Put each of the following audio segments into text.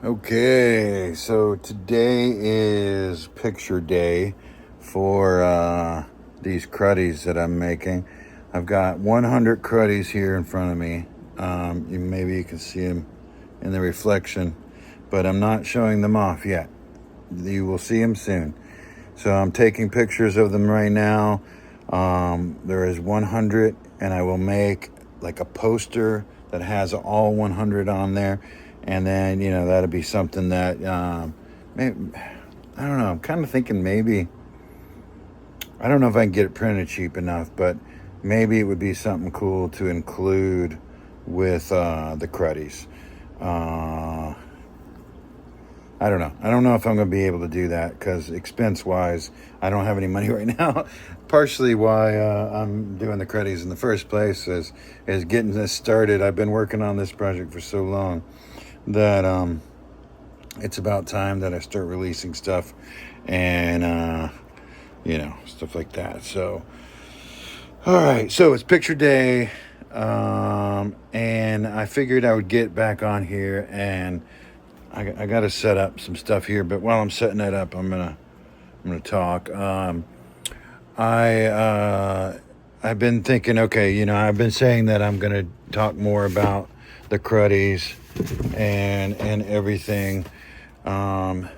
Okay, so today is picture day for these cruddies that I'm making. I've got 100 cruddies here in front of me. Maybe you can see them in the reflection, but I'm not showing them off yet. You will see them soon. So I'm taking pictures of them right now. There is 100, and I will make like a poster that has all 100 on there. And then, that'll be something that, maybe, I don't know, I'm kind of thinking maybe, I don't know if I can get it printed cheap enough, but maybe it would be something cool to include with the Cruddies. I don't know. I don't know if I'm going to be able to do that because expense-wise, I don't have any money right now. Partially why I'm doing the Cruddies in the first place is getting this started. I've been working on this project for so long that it's about time that I start releasing stuff and, stuff like that. So, all right. So it's picture day. And I figured I would get back on here and I got to set up some stuff here, but while I'm setting that up, I'm gonna talk. I've been thinking, okay, I've been saying that I'm gonna talk more about the Cruddies and everything. Maybe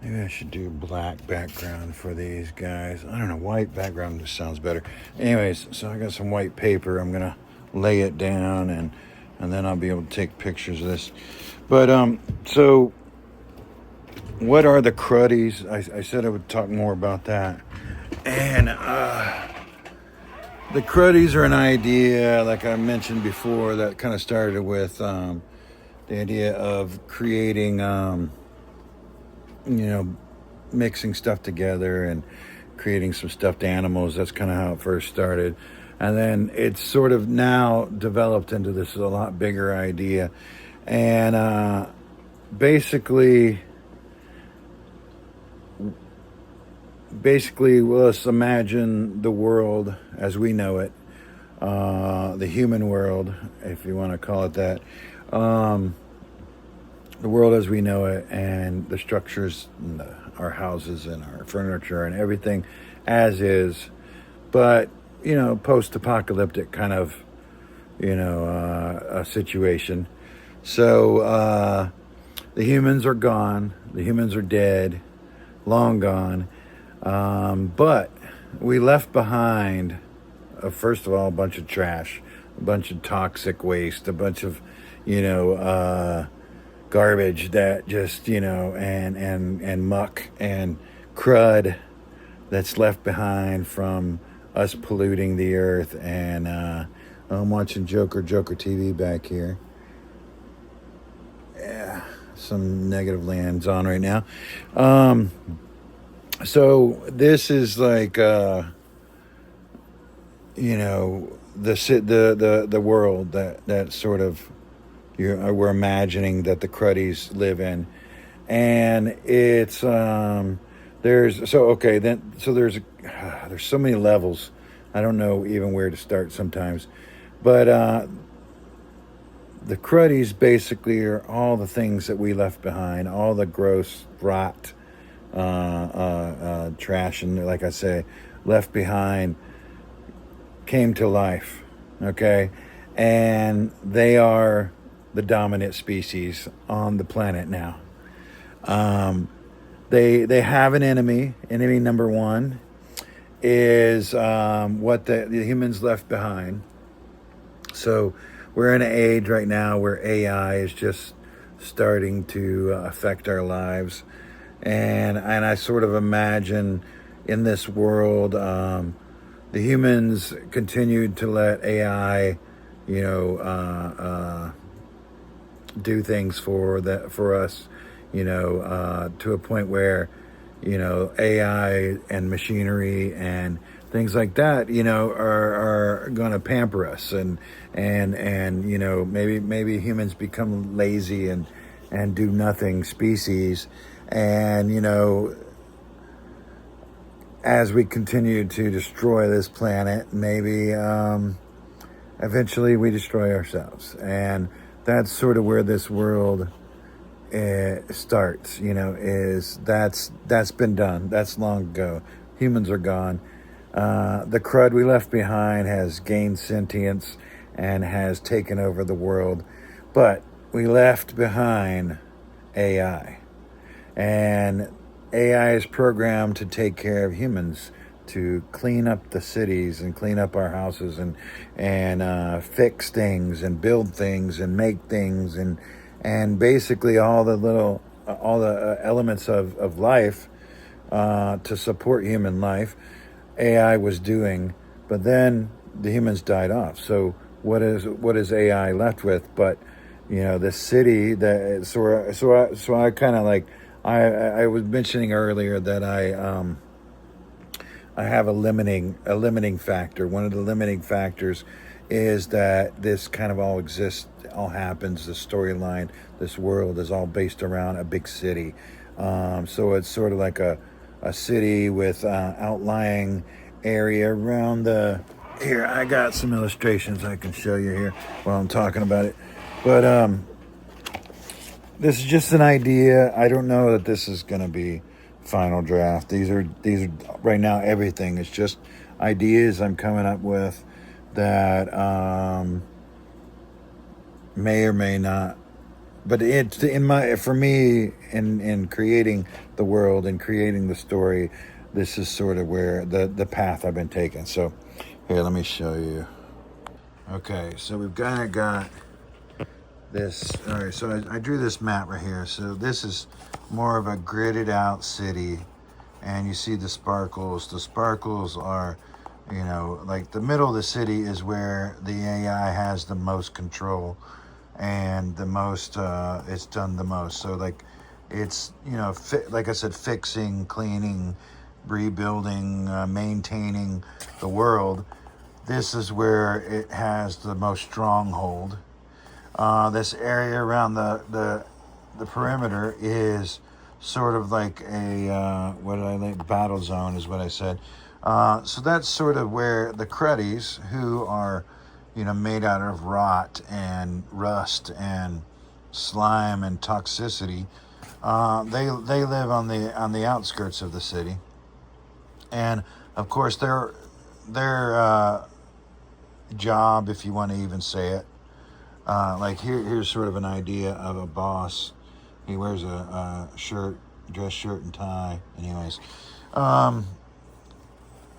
I should do black background for these guys. I don't know, white background just sounds better. Anyways, so I got some white paper. I'm gonna lay it down and then I'll be able to take pictures of this. But so what are the Cruddies? I said I would talk more about that. And the Cruddies are an idea, like I mentioned before, that kind of started with the idea of creating, mixing stuff together and creating some stuffed animals. That's kind of how it first started. And then it's sort of now developed into this a lot bigger idea. And basically, let's imagine the world as we know it, the human world, if you want to call it that, the world as we know it, and the structures, and our houses and our furniture and everything as is, but post-apocalyptic kind of, a situation. So the humans are gone. The humans are dead, long gone. But we left behind, first of all, a bunch of trash, a bunch of toxic waste, a bunch of, garbage that just, and muck and crud that's left behind from us polluting the earth. And I'm watching Joker TV back here. Yeah, some negative lands on right now. So this is like, the world that sort of we're imagining that the Cruddies live in, and it's there's so many levels. I don't know even where to start sometimes, but the Cruddies basically are all the things that we left behind, all the gross rot, trash, and like I say, left behind, came to life. Okay, and they are the dominant species on the planet now. They have an enemy. Enemy number one is what the humans left behind. So we're in an age right now where AI is just starting to affect our lives. And I sort of imagine in this world, the humans continued to let AI, do things for us, to a point where, AI and machinery and things like that, are going to pamper us and maybe humans become lazy and do nothing species. And, as we continue to destroy this planet, maybe eventually we destroy ourselves. And that's sort of where this world starts. Is that's been done. That's long ago. Humans are gone. The crud we left behind has gained sentience and has taken over the world, but we left behind AI, and AI is programmed to take care of humans, to clean up the cities and clean up our houses and fix things and build things and make things and basically all the elements of life to support human life. AI was doing, but then the humans died off. So what is AI left with? But the city that so I kind of like I was mentioning earlier that I have a limiting factor. One of the limiting factors is that this kind of all exists, all happens. The storyline, this world is all based around a big city. So it's sort of like a city with outlying area around the. Here, I got some illustrations I can show you here while I'm talking about it. But this is just an idea. I don't know that this is going to be final draft. These are right now everything. It's just ideas I'm coming up with that may or may not. But it's for me in creating the world and creating the story. This is sort of where the path I've been taking. So here, let me show you. Okay, so we've kind of got this. All right, so I drew this map right here. So this is more of a gridded out city, and you see the sparkles. The sparkles are, like the middle of the city is where the AI has the most control and the most, it's done the most. So like it's, like I said, fixing, cleaning, rebuilding, maintaining the world. This is where it has the most stronghold. This area around the perimeter is sort of like a battle zone is what I said. So that's sort of where the Cruddies, who are made out of rot and rust and slime and toxicity, they live on the outskirts of the city, and of course their job, if you want to even say it. Like here's sort of an idea of a boss. He wears a dress shirt and tie. Anyways,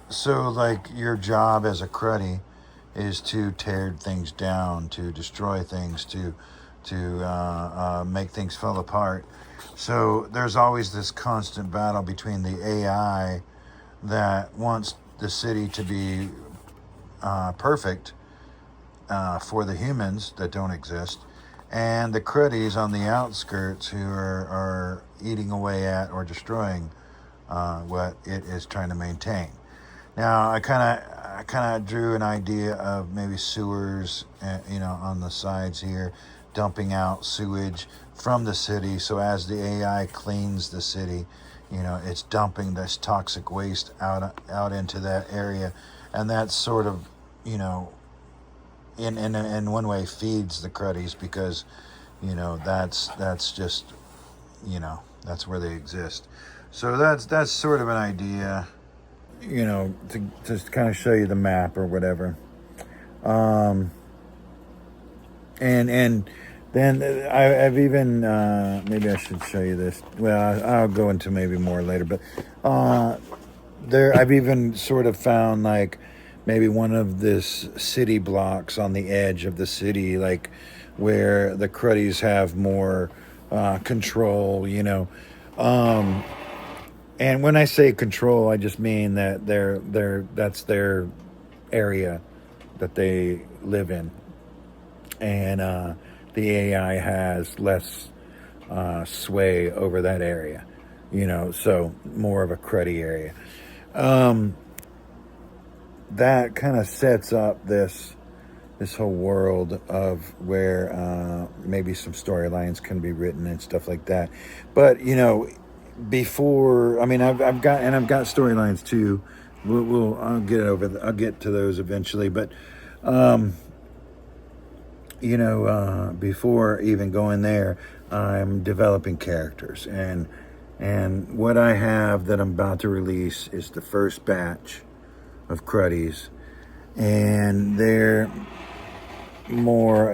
so like your job as a Cruddy is to tear things down, to destroy things, to make things fall apart. So there's always this constant battle between the AI that wants the city to be perfect for the humans that don't exist, and the Cruddies on the outskirts who are eating away at or destroying what it is trying to maintain. Now, I kind of drew an idea of maybe sewers, on the sides here, dumping out sewage from the city. So as the AI cleans the city, it's dumping this toxic waste out into that area, and that's sort of, in one way feeds the Cruddies, because that's just that's where they exist. So that's sort of an idea, to just kind of show you the map or whatever. And then I've even maybe I should show you this. Well, I'll go into maybe more later, but I've even sort of found like maybe one of this city blocks on the edge of the city, like where the Cruddies have more control, and when I say control, I just mean that that's their area that they live in, and the AI has less sway over that area, so more of a Cruddy area. That kind of sets up this whole world of where maybe some storylines can be written and stuff like that. But before, I mean, I've got storylines too. I'll get to those eventually. But before even going there, I'm developing characters, and what I have that I'm about to release is the first batch of Cruddies, and they're more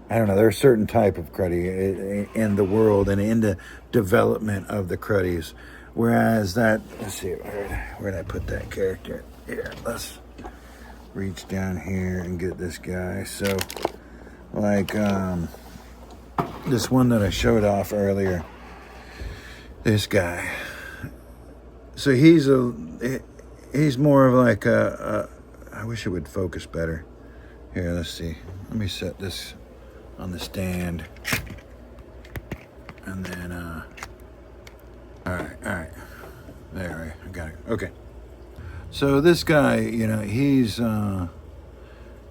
I don't know, they're a certain type of Cruddy in the world and in the development of the Cruddies. Whereas that, let's see, where did I put that character? Here, let's reach down here and get this guy. So, like, this one that I showed off earlier, this guy. So he's more of like I wish it would focus better. Here, let's see. Let me set this on the stand. And then, all right. There, I got it. Okay. So this guy, you know, he's a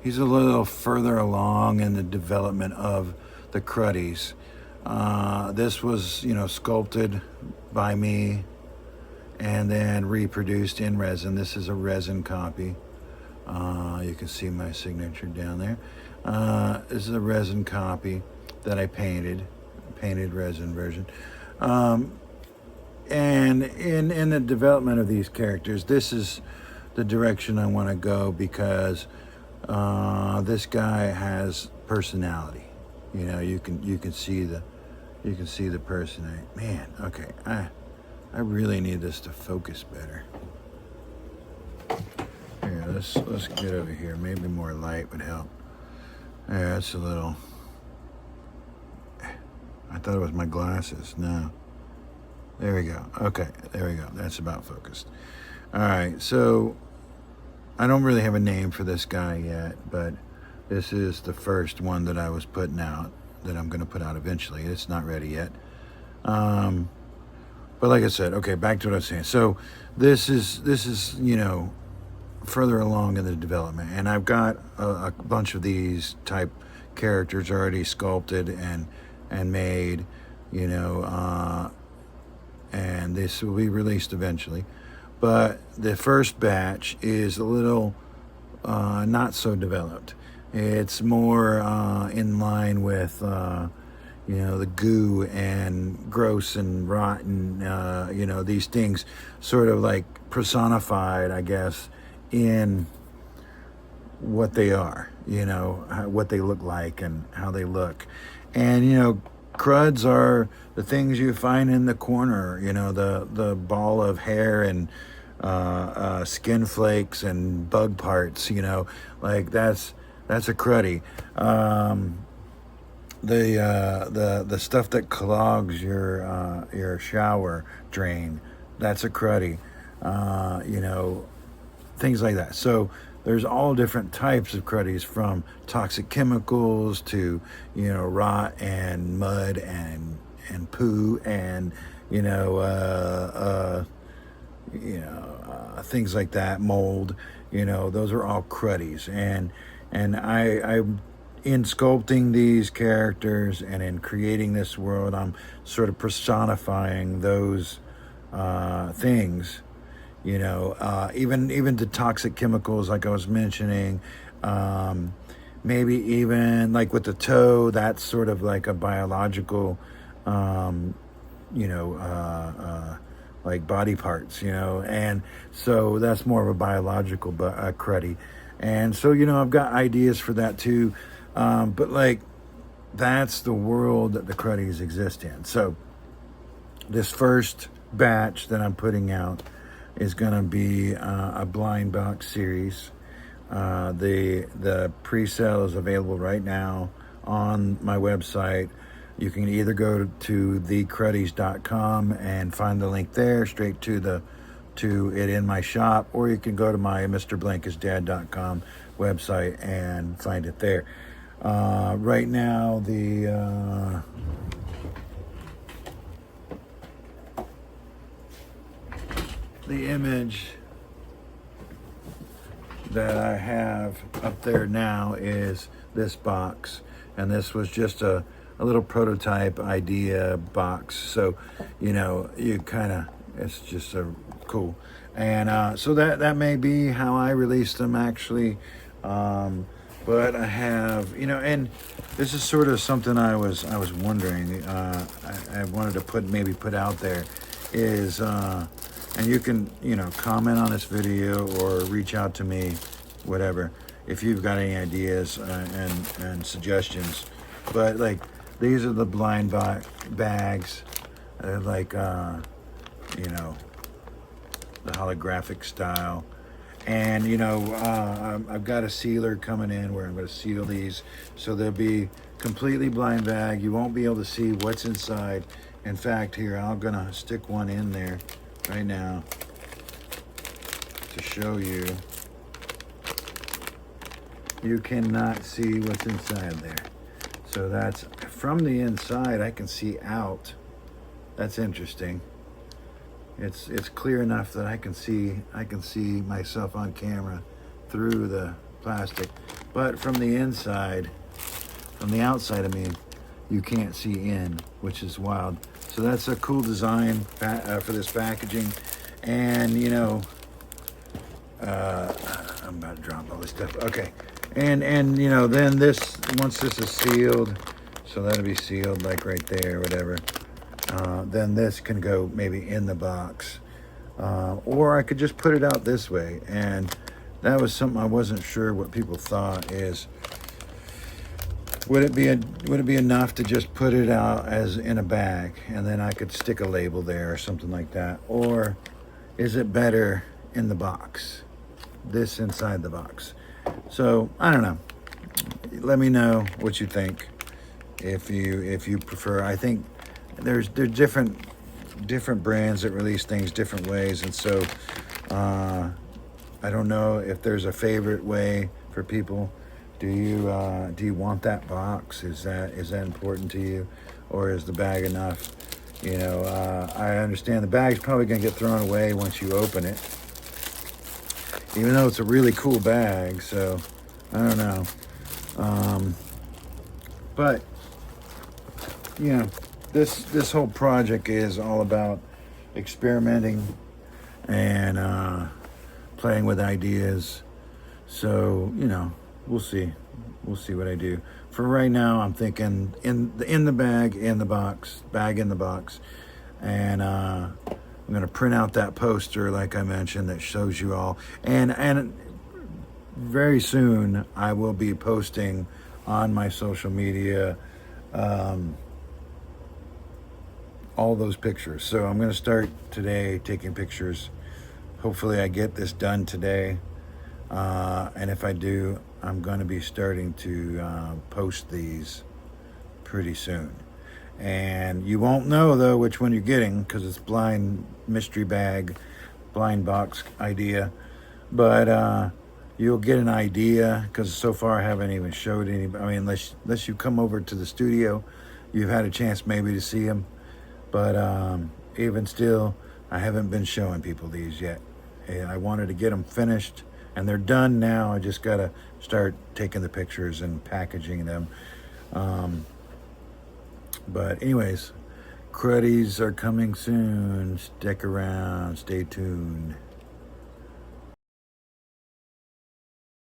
little further along in the development of the Cruddies. This was, you know, sculpted by me and then reproduced in resin. This is a resin copy. You can see my signature down there. This is a resin copy that I painted resin version. And in the development of these characters, this is the direction I want to go because this guy has personality. You know, you can see the personality. Man, okay, I really need this to focus better. Here, let's get over here. Maybe more light would help. Yeah, that's a little. I thought it was my glasses. No. There we go. Okay, there we go. That's about focused. All right, so I don't really have a name for this guy yet, but this is the first one that I was putting out that I'm going to put out eventually. It's not ready yet. But like I said, okay, back to what I was saying. So this is you know, further along in the development, and I've got a bunch of these type characters already sculpted and made, you know, and this will be released eventually. But the first batch is a little not so developed. It's more in line with you know, the goo and gross and rotten, you know, these things sort of like personified, I guess, in what they are, you know, what they look like and how they look. And, you know, cruds are the things you find in the corner, you know, the ball of hair and skin flakes and bug parts, you know, like that's a cruddy. The stuff that clogs your shower drain, that's a cruddy. You know, things like that. So there's all different types of cruddies, from toxic chemicals to, you know, rot and mud and poo and, you know, things like that, mold, you know, those are all cruddies. And I in sculpting these characters and in creating this world, I'm sort of personifying those things. You know, even the toxic chemicals, like I was mentioning, maybe even like with the toe, that's sort of like a biological, you know, like body parts, you know, and so that's more of a biological cruddy. And so, you know, I've got ideas for that too, but like that's the world that the cruddies exist in. So this first batch that I'm putting out is going to be a blind box series. The pre-sale is available right now on my website. You can either go to thecruddies.com and find the link there straight to it in my shop, or you can go to my mrblankisdad.com website and find it there. Right now, the image that I have up there now is this box, and this was just a little prototype idea box. So, you know, you kind of, it's just a cool. And so that may be how I release them actually. But I have, you know, and this is sort of something I was wondering. I wanted to maybe put out there is, and you can, you know, comment on this video or reach out to me, whatever, if you've got any ideas and suggestions. But like, these are the blind bags, like, you know, the holographic style. And, you know, I've got a sealer coming in where I'm going to seal these. So they'll be completely blind bag. You won't be able to see what's inside. In fact, here, I'm going to stick one in there right now to show you. You cannot see what's inside there. So that's from the inside, I can see out. That's interesting. It's clear enough that I can see myself on camera through the plastic, but from the inside, from the outside, I mean, you can't see in, which is wild. So that's a cool design for this packaging. And you know, I'm about to drop all this stuff. Okay, and you know, then once this is sealed, so that'll be sealed like right there, whatever. Then this can go maybe in the box, or I could just put it out this way. And that was something I wasn't sure what people thought is, would it be enough to just put it out as in a bag and then I could stick a label there or something like that, or is it better in the box, this inside the box? So I don't know. Let me know what you think, if you prefer. I think there's different brands that release things different ways, and so I don't know if there's a favorite way for people. Do you want that box? Is that important to you, or is the bag enough? You know, I understand the bag's probably gonna get thrown away once you open it, even though it's a really cool bag. So I don't know, but you know, this whole project is all about experimenting and playing with ideas. So, you know, we'll see what I do. For right now, I'm thinking in the bag, in the box, and I'm gonna print out that poster like I mentioned that shows you all. And very soon I will be posting on my social media all those pictures. So I'm going to start today taking pictures. Hopefully I get this done today. And if I do, I'm going to be starting to post these pretty soon. And you won't know though which one you're getting, because it's blind mystery bag, blind box idea. But you'll get an idea, because so far I haven't even showed anybody. I mean, unless you come over to the studio, you've had a chance maybe to see them. But even still, I haven't been showing people these yet. And I wanted to get them finished, and they're done now. I just got to start taking the pictures and packaging them. But anyways, Cruddies are coming soon. Stick around. Stay tuned.